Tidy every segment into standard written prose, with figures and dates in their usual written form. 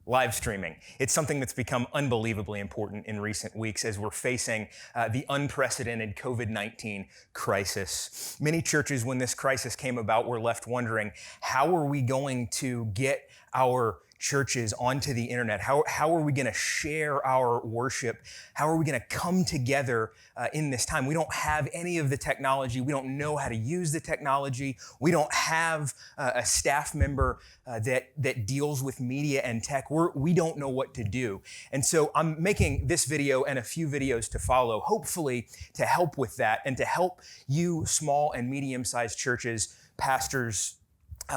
live streaming. It's something that's become unbelievably important in recent weeks as we're facing the unprecedented COVID-19 crisis. Many churches, when this crisis came about, were left wondering, how are we going to get our churches onto the internet? How are we going to share our worship? How are we going to come together in this time? We don't have any of the technology. We don't know how to use the technology. We don't have a staff member that deals with media and tech. We don't know what to do. And so I'm making this video and a few videos to follow, hopefully to help with that and to help you small and medium-sized churches, pastors,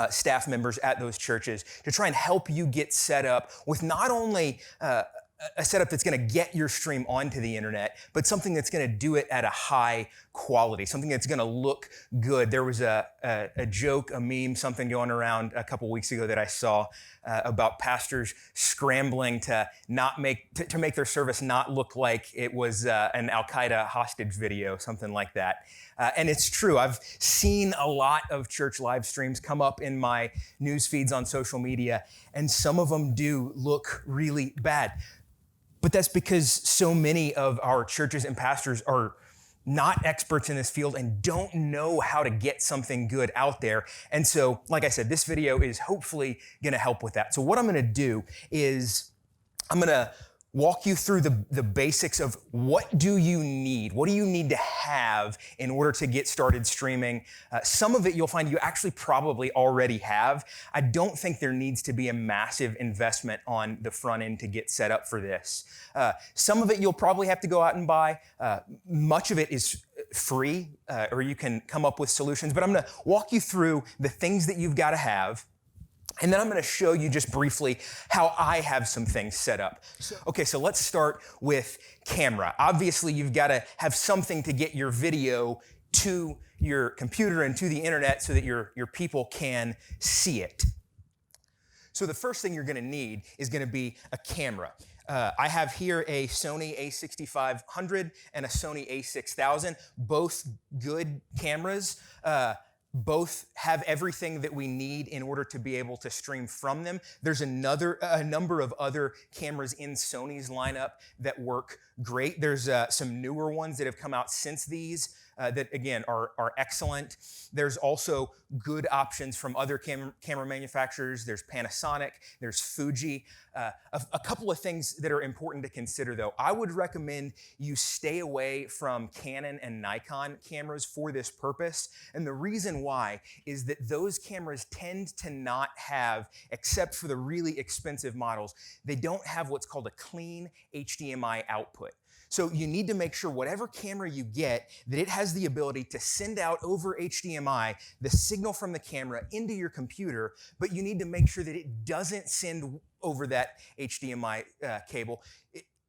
staff members at those churches to try and help you get set up with not only a setup that's going to get your stream onto the internet, but something that's going to do it at a high quality, something that's going to look good. There was a joke, a meme, something going around a couple weeks ago that I saw about pastors scrambling to make their service not look like it was an Al-Qaeda hostage video, something like that. And it's true. I've seen a lot of church live streams come up in my news feeds on social media, and some of them do look really bad. But that's because so many of our churches and pastors are not experts in this field and don't know how to get something good out there. And so, like I said, this video is hopefully going to help with that. So what I'm going to do is I'm going to walk you through the basics of what do you need? What do you need to have in order to get started streaming? Some of it you'll find you actually probably already have. I don't think there needs to be a massive investment on the front end to get set up for this. Some of it you'll probably have to go out and buy. Much of it is free, or you can come up with solutions. But I'm going to walk you through the things that you've got to have. And then I'm going to show you just briefly how I have some things set up. Okay, so let's start with camera. Obviously, you've got to have something to get your video to your computer and to the internet so that your people can see it. So the first thing you're going to need is going to be a camera. I have here a Sony a6500 and a Sony a6000, both good cameras. Both have everything that we need in order to be able to stream from them. There's a number of other cameras in Sony's lineup that work great. There's some newer ones that have come out since these that, again, are excellent. There's also good options from other camera manufacturers. There's Panasonic, there's Fuji. A couple of things that are important to consider, though. I would recommend you stay away from Canon and Nikon cameras for this purpose. And the reason why is that those cameras tend to not have, except for the really expensive models, they don't have what's called a clean HDMI output. So you need to make sure whatever camera you get, that it has the ability to send out over HDMI the signal from the camera into your computer, but you need to make sure that it doesn't send over that HDMI cable.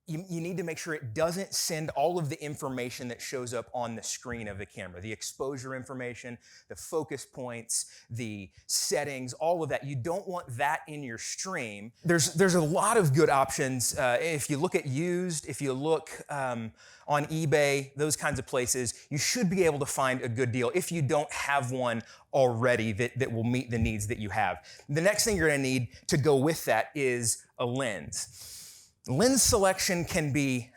You need to make sure it doesn't send all of the information that shows up on the screen of the camera, the exposure information, the focus points, the settings, all of that. You don't want that in your stream. There's a lot of good options. If you look at used, if you look on eBay, those kinds of places, you should be able to find a good deal if you don't have one already that will meet the needs that you have. The next thing you're going to need to go with that is a lens. Lens selection can be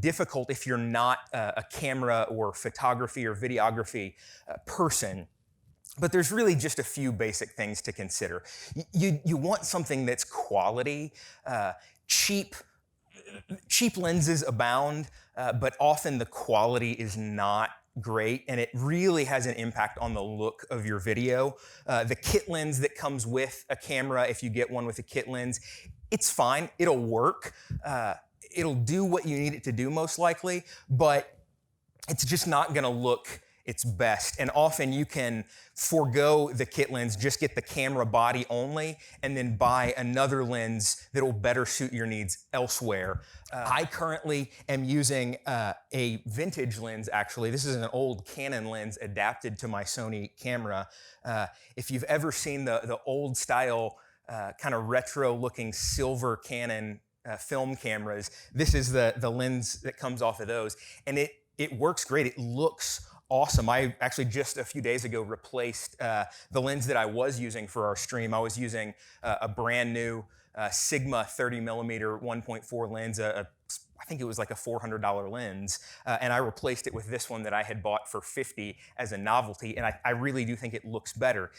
difficult if you're not a camera or photography or videography person, but there's really just a few basic things to consider. You want something that's quality. Cheap lenses abound, but often the quality is not great, and it really has an impact on the look of your video. The kit lens that comes with a camera, if you get one with a kit lens, it's fine, it'll work. It'll do what you need it to do most likely, but it's just not gonna look its best. And often you can forego the kit lens, just get the camera body only, and then buy another lens that'll better suit your needs elsewhere. I currently am using a vintage lens, actually. This is an old Canon lens adapted to my Sony camera. If you've ever seen the old style, kind of retro looking silver Canon film cameras, this is the lens that comes off of those. And it works great. It looks awesome. I actually just a few days ago replaced the lens that I was using for our stream. I was using a brand new Sigma 30 millimeter 1.4 lens, I think it was like a $400 lens, and I replaced it with this one that I had bought for $50 as a novelty, and I really do think it looks better.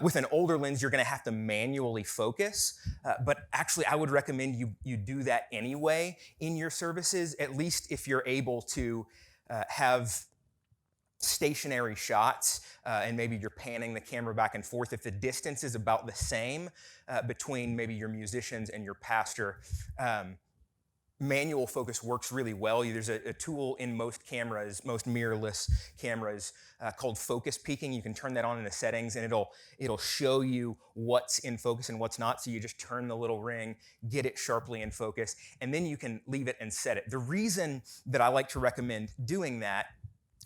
With an older lens, you're going to have to manually focus, but actually I would recommend you do that anyway in your services, at least if you're able to have stationary shots, and maybe you're panning the camera back and forth. If the distance is about the same between maybe your musicians and your pastor, manual focus works really well. There's a tool in most cameras, most mirrorless cameras, called focus peaking. You can turn that on in the settings, and it'll show you what's in focus and what's not. So you just turn the little ring, get it sharply in focus, and then you can leave it and set it. The reason that I like to recommend doing that,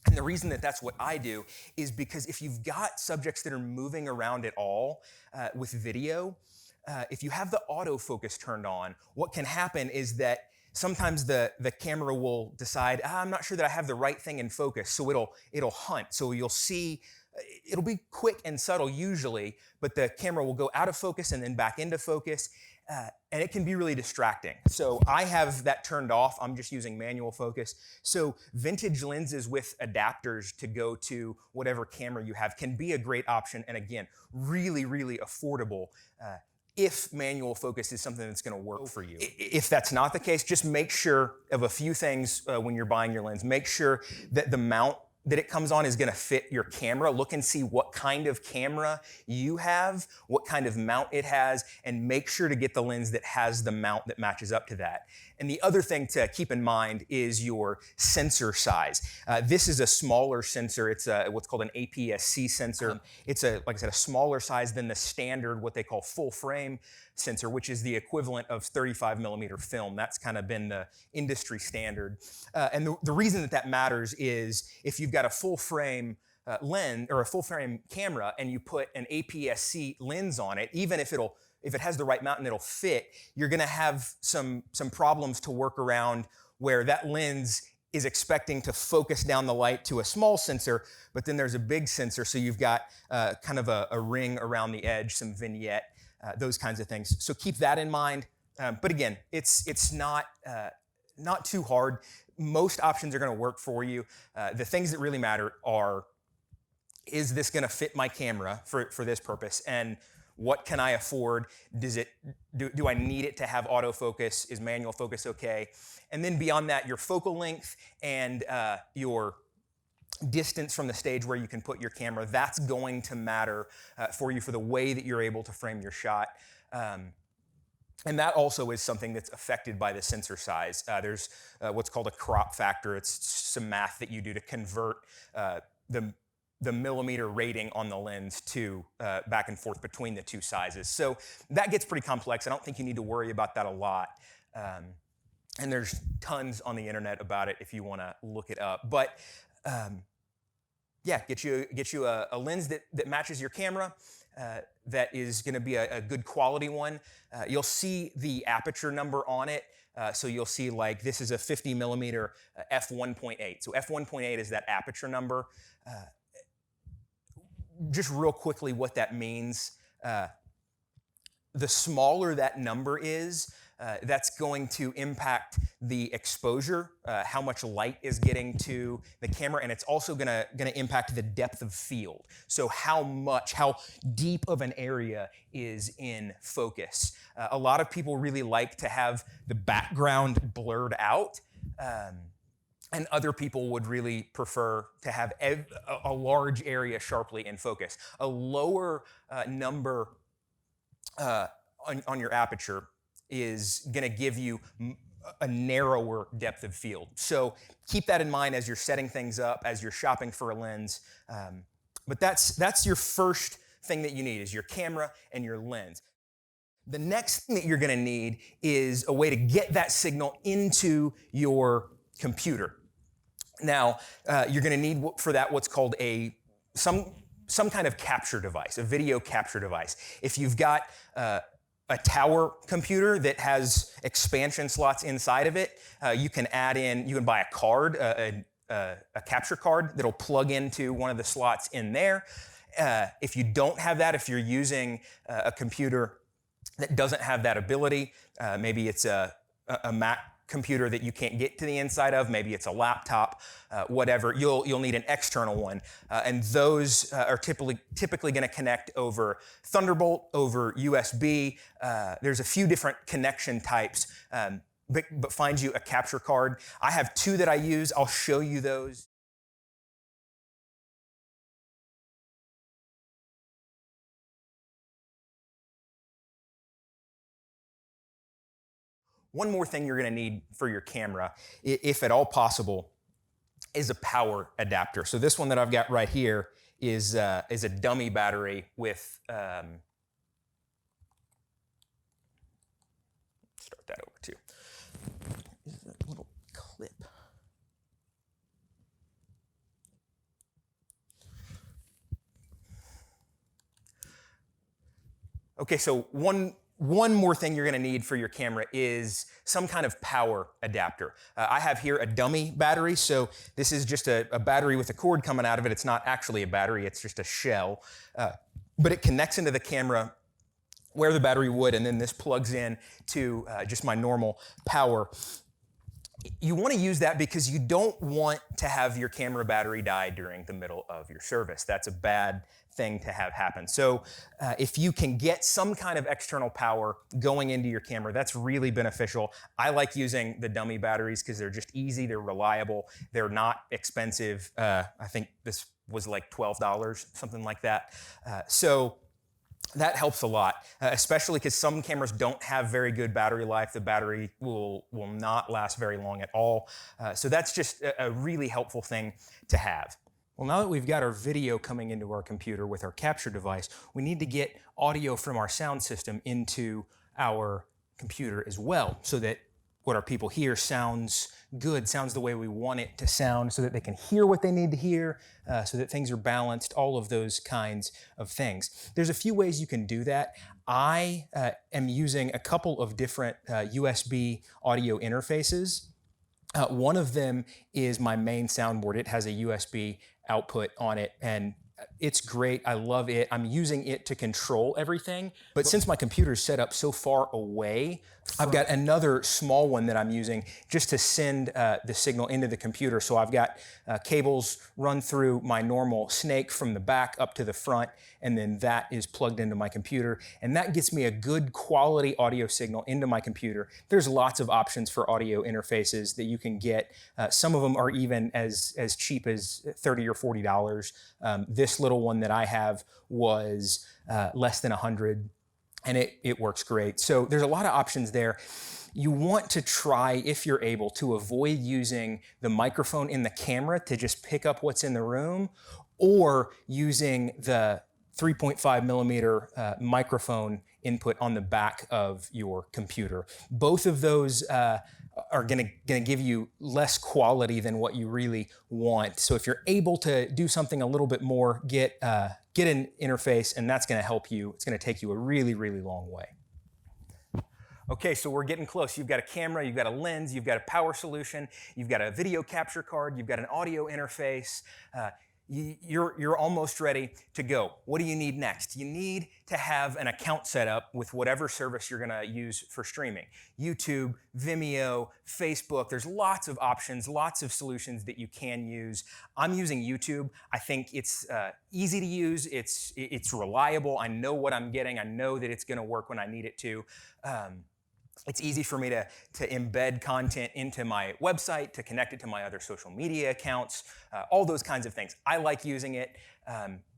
and the reason that that's what I do, is because if you've got subjects that are moving around at all with video, if you have the autofocus turned on, what can happen is that sometimes the camera will decide, I'm not sure that I have the right thing in focus, so it'll hunt. So you'll see, it'll be quick and subtle usually, but the camera will go out of focus and then back into focus, and it can be really distracting. So I have that turned off. I'm just using manual focus. So vintage lenses with adapters to go to whatever camera you have can be a great option, and again, really, really affordable. If manual focus is something that's going to work for you. If that's not the case, just make sure of a few things when you're buying your lens. Make sure that the mount that it comes on is going to fit your camera. Look and see what kind of camera you have, what kind of mount it has, and make sure to get the lens that has the mount that matches up to that. And the other thing to keep in mind is your sensor size. This is a smaller sensor. It's what's called an APS-C sensor. It's like I said, a smaller size than the standard, what they call full frame sensor, which is the equivalent of 35 millimeter film. That's kind of been the industry standard. And the reason that matters is if you've got a full frame lens or a full frame camera and you put an APS-C lens on it, even if it has the right mount and it'll fit, you're going to have some problems to work around where that lens is expecting to focus down the light to a small sensor, but then there's a big sensor, so you've got kind of a ring around the edge, some vignette, those kinds of things. So keep that in mind. But again, it's not too hard. Most options are going to work for you. The things that really matter are, is this going to fit my camera for this purpose? And what can I afford? Do I need it to have autofocus? Is manual focus okay? And then beyond that, your focal length and your distance from the stage where you can put your camera, that's going to matter for you for the way that you're able to frame your shot. And that also is something that's affected by the sensor size. There's what's called a crop factor. It's some math that you do to convert the millimeter rating on the lens to back and forth between the two sizes. So that gets pretty complex. I don't think you need to worry about that a lot. And there's tons on the internet about it if you want to look it up. But yeah, get you a lens that matches your camera, that is going to be a good quality one. You'll see the aperture number on it. So you'll see like this is a 50 millimeter f1.8. So f1.8 is that aperture number. Just real quickly what that means. The smaller that number is, that's going to impact the exposure, how much light is getting to the camera, and it's also gonna impact the depth of field. So how deep of an area is in focus. A lot of people really like to have the background blurred out, and other people would really prefer to have a large area sharply in focus. A lower number on your aperture is going to give you a narrower depth of field. So keep that in mind as you're setting things up, as you're shopping for a lens. But that's your first thing that you need, is your camera and your lens. The next thing that you're going to need is a way to get that signal into your computer. Now, you're going to need for that what's called some kind of capture device, a video capture device. If you've got a tower computer that has expansion slots inside of it, you can buy a card, a capture card that'll plug into one of the slots in there. If you don't have that, if you're using a computer that doesn't have that ability. Maybe it's a Mac computer that you can't get to the inside of. Maybe it's a laptop, whatever. You'll need an external one, and those are typically going to connect over Thunderbolt, over USB. There's a few different connection types, but find you a capture card. I have two that I use. I'll show you those. One more thing you're going to need for your camera, if at all possible, is a power adapter. So this one that I've got right here is a dummy battery with, start that over too. Is that little clip. Okay, so one more thing you're going to need for your camera is some kind of power adapter. I have here a dummy battery, so this is just a battery with a cord coming out of it. It's not actually a battery, it's just a shell, but it connects into the camera where the battery would, and then this plugs in to just my normal power. You want to use that because you don't want to have your camera battery die during the middle of your service. That's a bad thing to have happen. So if you can get some kind of external power going into your camera, that's really beneficial. I like using the dummy batteries because they're just easy, they're reliable, they're not expensive. I think this was like $12, something like that. So that helps a lot, especially because some cameras don't have very good battery life. The battery will not last very long at all. So that's just a really helpful thing to have. Well, now that we've got our video coming into our computer with our capture device, we need to get audio from our sound system into our computer as well, so that what our people hear sounds good, sounds the way we want it to sound, so that they can hear what they need to hear, so that things are balanced, all of those kinds of things. There's a few ways you can do that. I am using a couple of different USB audio interfaces. One of them is my main soundboard. It has a USB output on it, and it's great. I love it. I'm using it to control everything. But since my computer is set up so far away, I've got another small one that I'm using just to send the signal into the computer. So I've got cables run through my normal snake from the back up to the front, and then that is plugged into my computer. And that gets me a good quality audio signal into my computer. There's lots of options for audio interfaces that you can get. Some of them are even as cheap as $30 or $40. This little one that I have was less than $100, and it works great. So there's a lot of options there. You want to try, if you're able, to avoid using the microphone in the camera to just pick up what's in the room, or using the 3.5 millimeter microphone input on the back of your computer. Both of those are gonna give you less quality than what you really want. So if you're able to do something a little bit more, get an interface, and that's gonna help you. It's gonna take you a really, really long way. Okay, so we're getting close. You've got a camera, you've got a lens, you've got a power solution, you've got a video capture card, you've got an audio interface. You're almost ready to go. What do you need next? You need to have an account set up with whatever service you're gonna use for streaming. YouTube, Vimeo, Facebook, there's lots of options, lots of solutions that you can use. I'm using YouTube. I think it's easy to use, it's reliable, I know what I'm getting, I know that it's gonna work when I need it to. It's easy for me to embed content into my website, to connect it to my other social media accounts, all those kinds of things. I like using it.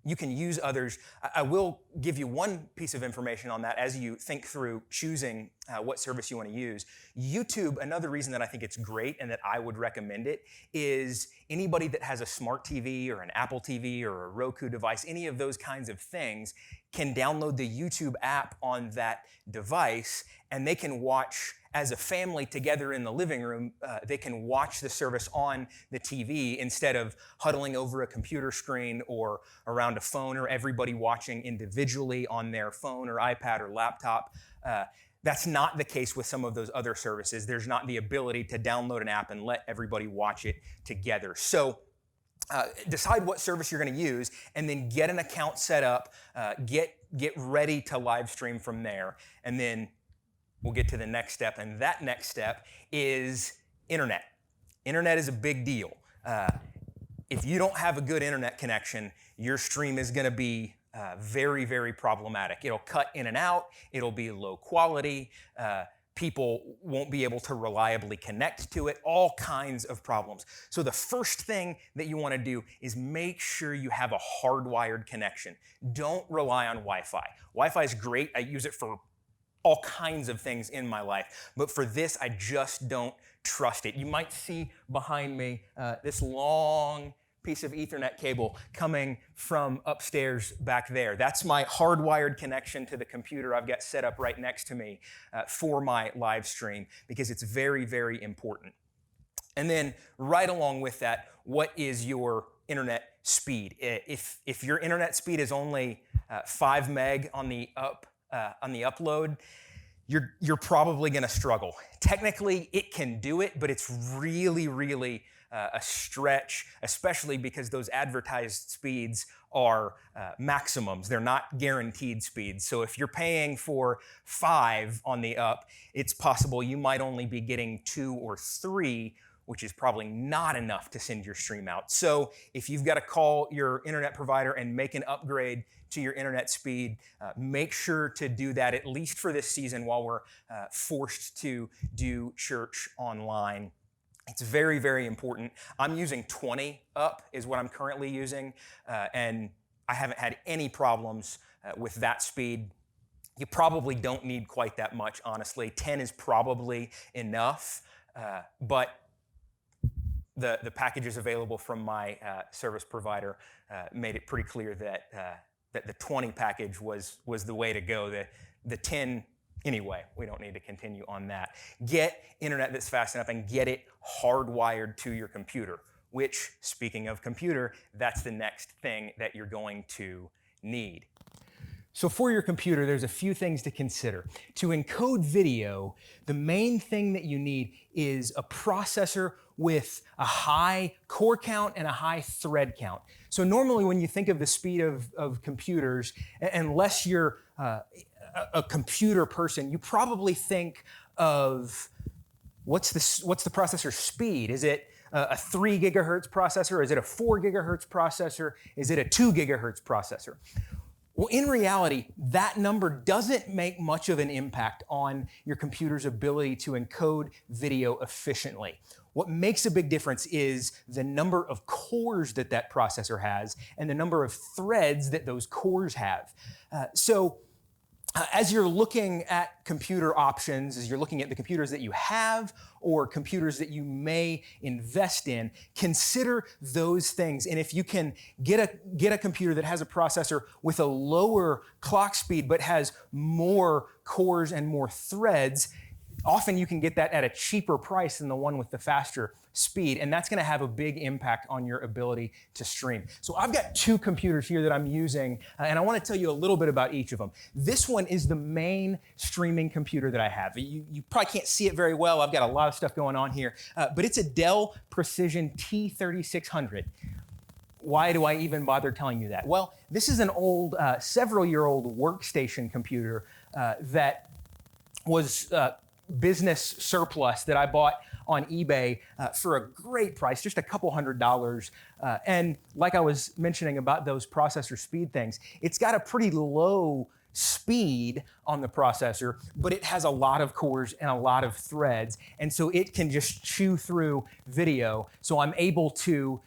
You can use others. I will give you one piece of information on that as you think through choosing what service you want to use. YouTube, another reason that I think it's great and that I would recommend it, is anybody that has a smart TV or an Apple TV or a Roku device, any of those kinds of things, can download the YouTube app on that device, and they can watch as a family together in the living room. They can watch the service on the TV instead of huddling over a computer screen or around a phone, or everybody watching individually on their phone or iPad or laptop. That's not the case with some of those other services. There's not the ability to download an app and let everybody watch it together. So decide what service you're going to use, and then get an account set up, get ready to live stream from there, and then we'll get to the next step, and that next step is internet. Internet is a big deal. If you don't have a good internet connection, your stream is going to be very, very problematic. It'll cut in and out. It'll be low quality. People won't be able to reliably connect to it, all kinds of problems. So the first thing that you want to do is make sure you have a hardwired connection. Don't rely on Wi-Fi. Wi-Fi is great. I use it for all kinds of things in my life, but for this, I just don't trust it. You might see behind me this long piece of Ethernet cable coming from upstairs back there. That's my hardwired connection to the computer I've got set up right next to me for my live stream, because it's very, very important. And then right along with that, what is your internet speed? If your internet speed is only 5 meg on the upload, you're probably going to struggle. Technically, it can do it, but it's really, really a stretch, especially because those advertised speeds are maximums. They're not guaranteed speeds. So if you're paying for 5 on the up, it's possible you might only be getting 2 or 3, which is probably not enough to send your stream out. So if you've got to call your internet provider and make an upgrade to your internet speed, make sure to do that, at least for this season while we're forced to do church online. It's very, very important. I'm using 20 up is what I'm currently using, and I haven't had any problems with that speed. You probably don't need quite that much, honestly. 10 is probably enough, but the packages available from my service provider made it pretty clear that the 20 package was the way to go. The 10, anyway, we don't need to continue on that. Get internet that's fast enough and get it hardwired to your computer, which, speaking of computer, that's the next thing that you're going to need. So for your computer, there's a few things to consider. To encode video, the main thing that you need is a processor with a high core count and a high thread count. So normally when you think of the speed of computers, unless you're a computer person, you probably think of what's the processor speed? Is it a 3 gigahertz processor? Is it a 4 gigahertz processor? Is it a 2 gigahertz processor? Well, in reality, that number doesn't make much of an impact on your computer's ability to encode video efficiently. What makes a big difference is the number of cores that processor has and the number of threads that those cores have. As you're looking at computer options, as you're looking at the computers that you have or computers that you may invest in, consider those things. And if you can get a computer that has a processor with a lower clock speed but has more cores and more threads, often you can get that at a cheaper price than the one with the faster speed, and that's going to have a big impact on your ability to stream. So I've got 2 computers here that I'm using, and I want to tell you a little bit about each of them. This one is the main streaming computer that I have. You probably can't see it very well. I've got a lot of stuff going on here, but it's a Dell Precision T3600. Why do I even bother telling you that? Well, this is an old, several-year-old workstation computer that was business surplus that I bought on eBay for a great price, just a couple $100. And like I was mentioning about those processor speed things, it's got a pretty low speed on the processor, but it has a lot of cores and a lot of threads. And so it can just chew through video. So I'm able to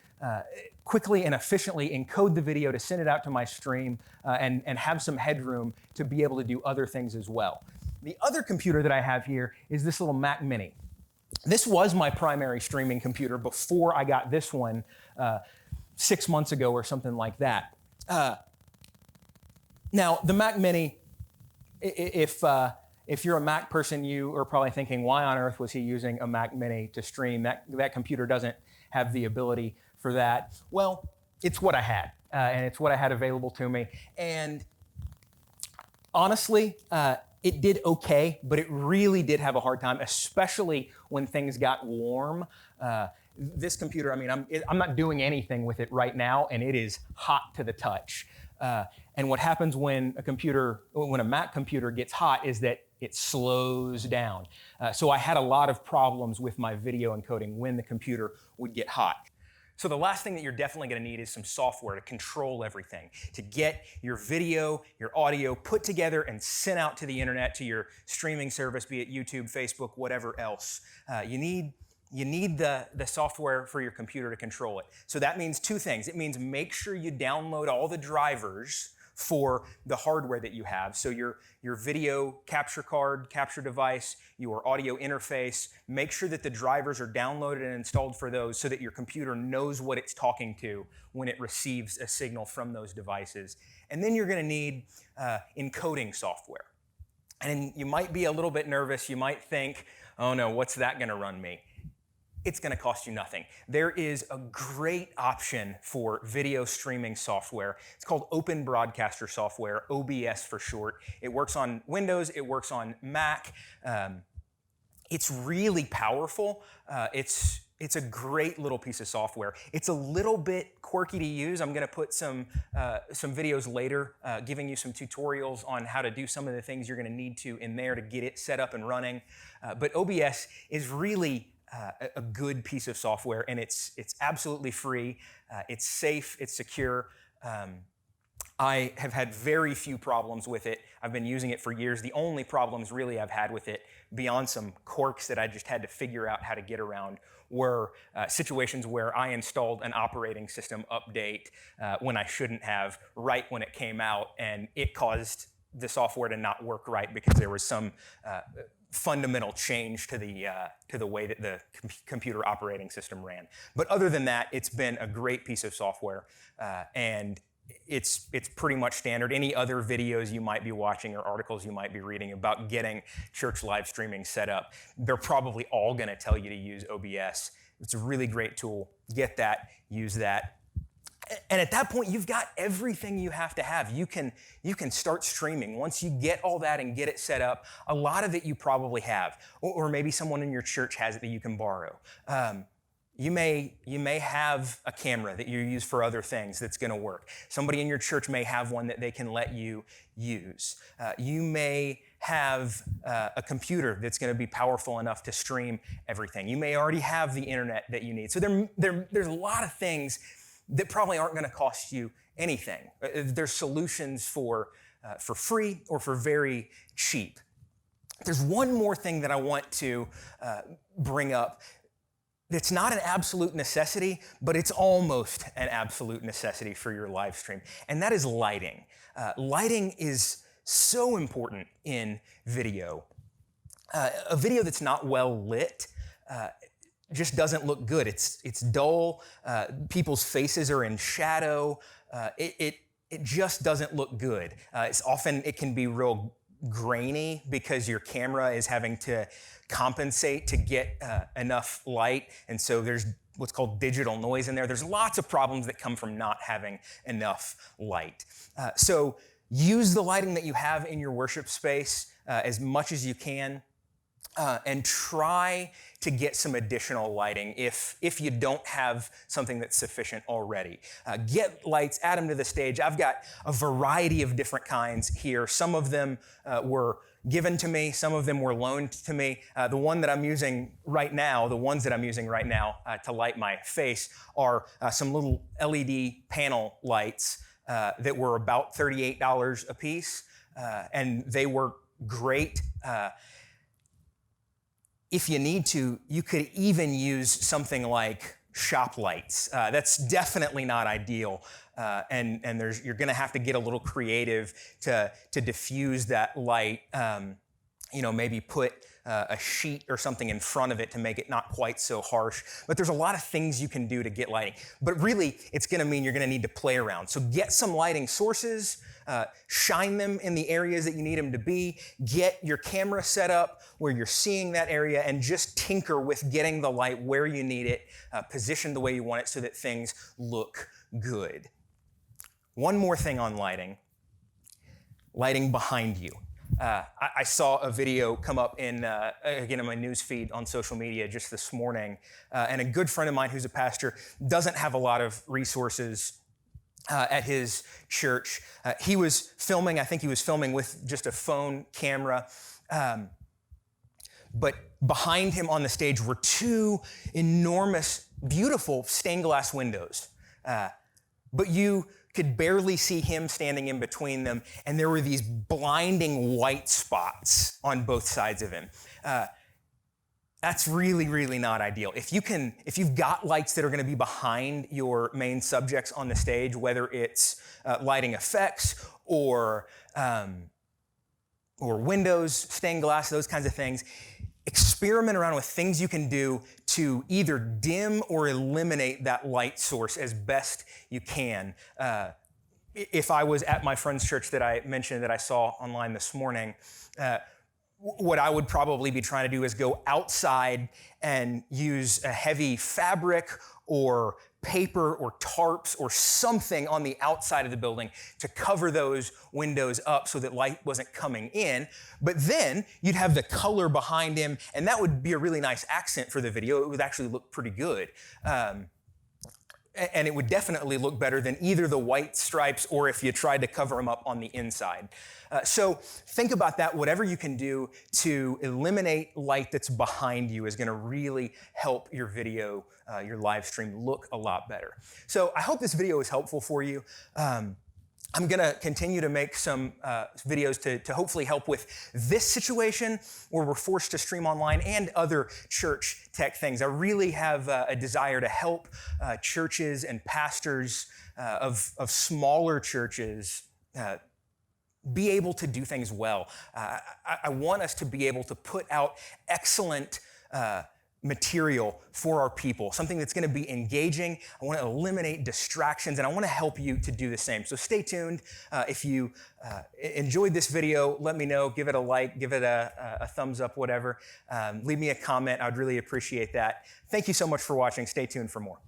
quickly and efficiently encode the video to send it out to my stream and have some headroom to be able to do other things as well. The other computer that I have here is this little Mac Mini. This was my primary streaming computer before I got this one 6 months ago or something like that. Now, the Mac Mini, if you're a Mac person, you are probably thinking, why on earth was he using a Mac Mini to stream? That computer doesn't have the ability for that. Well, it's what I had, and it's what I had available to me. And honestly, it did okay, but it really did have a hard time, especially when things got warm. This computer, I mean, I'm not doing anything with it right now, and it is hot to the touch. And what happens when a Mac computer gets hot is that it slows down. So I had a lot of problems with my video encoding when the computer would get hot. So the last thing that you're definitely going to need is some software to control everything, to get your video, your audio put together and sent out to the internet, to your streaming service, be it YouTube, Facebook, whatever else. You need the software for your computer to control it. So that means two things. It means make sure you download all the drivers for the hardware that you have. So your video capture card, capture device, your audio interface, make sure that the drivers are downloaded and installed for those so that your computer knows what it's talking to when it receives a signal from those devices. And then you're going to need encoding software. And you might be a little bit nervous. You might think, oh no, what's that going to run me? It's going to cost you nothing. There is a great option for video streaming software. It's called Open Broadcaster Software, OBS for short. It works on Windows, it works on Mac. It's really powerful. It's a great little piece of software. It's a little bit quirky to use. I'm going to put some videos later giving you some tutorials on how to do some of the things you're going to need to in there to get it set up and running. But OBS is really a good piece of software, and it's absolutely free. It's safe, it's secure. I have had very few problems with it. I've been using it for years. The only problems really I've had with it, beyond some quirks that I just had to figure out how to get around, were situations where I installed an operating system update when I shouldn't have, right when it came out, and it caused the software to not work right because there was some fundamental change to the way that the computer operating system ran. But other than that, it's been a great piece of software, and it's pretty much standard. Any other videos you might be watching or articles you might be reading about getting church live streaming set up, they're probably all going to tell you to use OBS. It's a really great tool. Get that, use that. And at that point, you've got everything you have to have. You can start streaming. Once you get all that and get it set up, a lot of it you probably have. Or maybe someone in your church has it that you can borrow. You may have a camera that you use for other things that's going to work. Somebody in your church may have one that they can let you use. You may have a computer that's going to be powerful enough to stream everything. You may already have the internet that you need. So there's a lot of things that probably aren't going to cost you anything. There's solutions for free or for very cheap. There's one more thing that I want to bring up. It's not an absolute necessity, but it's almost an absolute necessity for your live stream, and that is lighting. Lighting is so important in video. A video that's not well lit just doesn't look good. It's dull. People's faces are in shadow. It just doesn't look good. It can be real grainy because your camera is having to compensate to get enough light, and so there's what's called digital noise in there. There's lots of problems that come from not having enough light. So use the lighting that you have in your worship space as much as you can. And try to get some additional lighting if you don't have something that's sufficient already. Get lights, add them to the stage. I've got a variety of different kinds here. Some of them were given to me. Some of them were loaned to me. The ones that I'm using right now to light my face are some little LED panel lights that were about $38 a piece, and they work great. If you need to, you could even use something like shop lights. That's definitely not ideal, and you're going to have to get a little creative to diffuse that light. Maybe put a sheet or something in front of it to make it not quite so harsh. But there's a lot of things you can do to get lighting. But really, it's going to mean you're going to need to play around. So get some lighting sources, shine them in the areas that you need them to be, get your camera set up where you're seeing that area, and just tinker with getting the light where you need it, positioned the way you want it so that things look good. One more thing on lighting behind you. I saw a video come up again in my news feed on social media just this morning, and a good friend of mine who's a pastor doesn't have a lot of resources at his church. He was filming, I think he was filming with just a phone camera, but behind him on the stage were two enormous, beautiful stained glass windows. But you could barely see him standing in between them, and there were these blinding white spots on both sides of him. That's really, really not ideal. If you've got lights that are going to be behind your main subjects on the stage, whether it's lighting effects or windows, stained glass, those kinds of things, experiment around with things you can do to either dim or eliminate that light source as best you can. If I was at my friend's church that I mentioned that I saw online this morning, what I would probably be trying to do is go outside and use a heavy fabric or paper or tarps or something on the outside of the building to cover those windows up so that light wasn't coming in. But then you'd have the color behind him, and that would be a really nice accent for the video. It would actually look pretty good. And it would definitely look better than either the white stripes or if you tried to cover them up on the inside. So think about that. Whatever you can do to eliminate light that's behind you is going to really help your video, your live stream look a lot better. So I hope this video is helpful for you. I'm going to continue to make some videos to hopefully help with this situation where we're forced to stream online and other church tech things. I really have a desire to help churches and pastors of smaller churches be able to do things well. I want us to be able to put out excellent material for our people, something that's going to be engaging. I want to eliminate distractions, and I want to help you to do the same. So stay tuned. If you enjoyed this video, let me know. Give it a like, give it a thumbs up, whatever. Leave me a comment. I'd really appreciate that. Thank you so much for watching. Stay tuned for more.